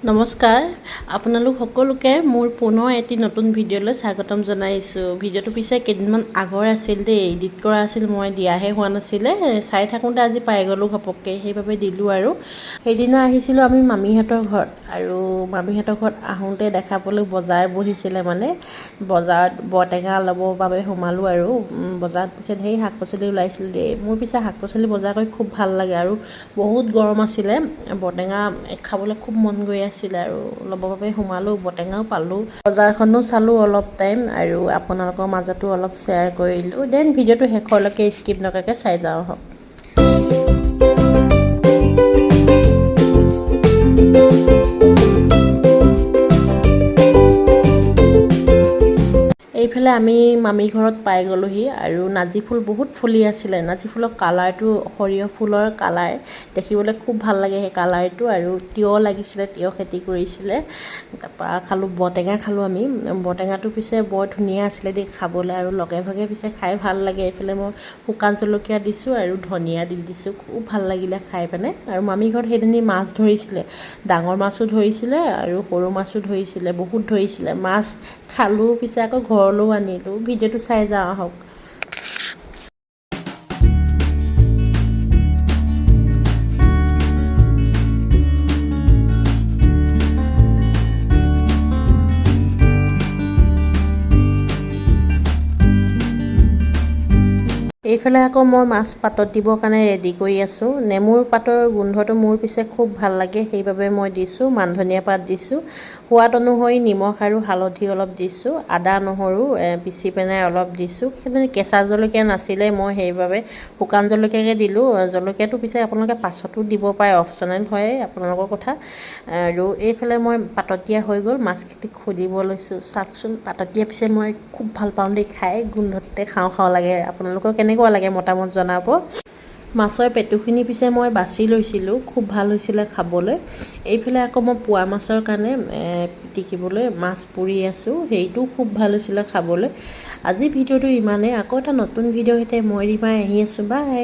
নমস্কাৰ আপোনালোক সকলোকে মোৰ পুনৰ এটি নতুন ভিডিঅ'লৈ স্বাগতম জনাইছোঁ। ভিডিঅ'টো পিছে কেইদিনমান আগৰ আছিল দেই, এডিট কৰা আছিল, মই দিয়াহে হোৱা নাছিলে। চাই থাকোঁতে আজি পাই গ'লোঁ ঘপককৈ, সেইবাবে দিলোঁ। আৰু সেইদিনা আহিছিলোঁ আমি মামীহঁতৰ ঘৰত, আৰু মামীহঁতৰ ঘৰত আহোঁতে দেখা পালোঁ বজাৰ বহিছিলে, মানে বজাৰত বৰটেঙা ল'বৰ বাবে সোমালোঁ। আৰু বজাৰত পিছে ঢেৰ শাক পাচলি ওলাইছিল দেই। মোৰ পিছে শাক পাচলি বজাৰ কৰি খুব ভাল লাগে, আৰু বহুত গৰম আছিলে, বৰটেঙা খাবলৈ খুব মন গৈ আছিলে, আৰু ল'বৰ বাবে সোমালোঁ, বৰটেঙাও পালোঁ, বজাৰখনো চালোঁ অলপ টাইম, আৰু আপোনালোকৰ মাজতো অলপ শ্বেয়াৰ কৰিলোঁ। দেন ভিডিঅ'টো শেষলৈকে স্কিপ নকৰাকৈ চাই যাওঁ আহক। এইফালে আমি মামী ঘৰত পাই গ'লোহি, আৰু নাৰ্জী ফুল বহুত ফুলি আছিলে। নাৰ্জী ফুলৰ কালাৰটো সৰিয়হ ফুলৰ কালাৰ, দেখিবলৈ খুব ভাল লাগে সেই কালাৰটো। আৰু তিয়ঁহ লাগিছিলে, তিয়ঁহ খেতি কৰিছিলে। তাৰপৰা খালোঁ, বৰটেঙা খালোঁ আমি। বৰটেঙাটো পিছে বৰ ধুনীয়া আছিলে দেই খাবলৈ, আৰু লগে ভাগে পিছে খাই ভাল লাগে। এইফালে মই শুকান জলকীয়া দিছোঁ আৰু ধনিয়া দি দিছোঁ, খুব ভাল লাগিলে খাই পিনে। আৰু মামী ঘৰত সেইদিনা মাছ ধৰিছিলে, ডাঙৰ মাছো ধৰিছিলে আৰু সৰু মাছো ধৰিছিলে, বহুত ধৰিছিলে। মাছ খালোঁ, পিছে আকৌ ঘৰলৈও আনিলোঁ। ভিডিঅ'টো চাই যাওঁ আহক। এইফালে আকৌ মই মাছ পাতত দিবৰ কাৰণে ৰেডি কৰি আছোঁ। নেমুৰ পাতৰ গোন্ধটো মোৰ পিছে খুব ভাল লাগে, সেইবাবে মই দিছোঁ মান ধনিয়া পাত দিছোঁ, সোৱাদ অনুসৰি নিমখ আৰু হালধি অলপ দিছোঁ, আদা নহৰু পিচি পেলাই অলপ দিছোঁ। সেইখিনি কেঁচা জলকীয়া নাছিলে, মই সেইবাবে শুকান জলকীয়াকৈ দিলোঁ। জলকীয়াটো পিছে আপোনালোকে পাছতো দিব পাৰে, অপশ্যনেল হয়, আপোনালোকৰ কথা। আৰু এইফালে মই পাতত দিয়া হৈ গ'ল, মাছখিনি খুলিব লৈছোঁ। চাওকচোন, পাতত দিয়া পিছে মই খুব ভাল পাওঁ দেই খাই, গোন্ধতে খাওঁ খাওঁ লাগে। আপোনালোকৰ কেনেকুৱা লাগে মতামত জনাব। মাছৰ পেটুখিনি পিছে মই বাছি লৈছিলোঁ, খুব ভাল হৈছিলে খাবলৈ। এইফালে আকৌ মই পোৱা মাছৰ কাৰণে পিটিকিবলৈ মাছ পুৰি আছোঁ, সেইটোও খুব ভাল হৈছিলে খাবলৈ। আজি ভিডিঅ'টো ইমানেই, আকৌ এটা নতুন ভিডিঅ' সৈতে মই ৰিমাই আহি আছোঁ, বাই।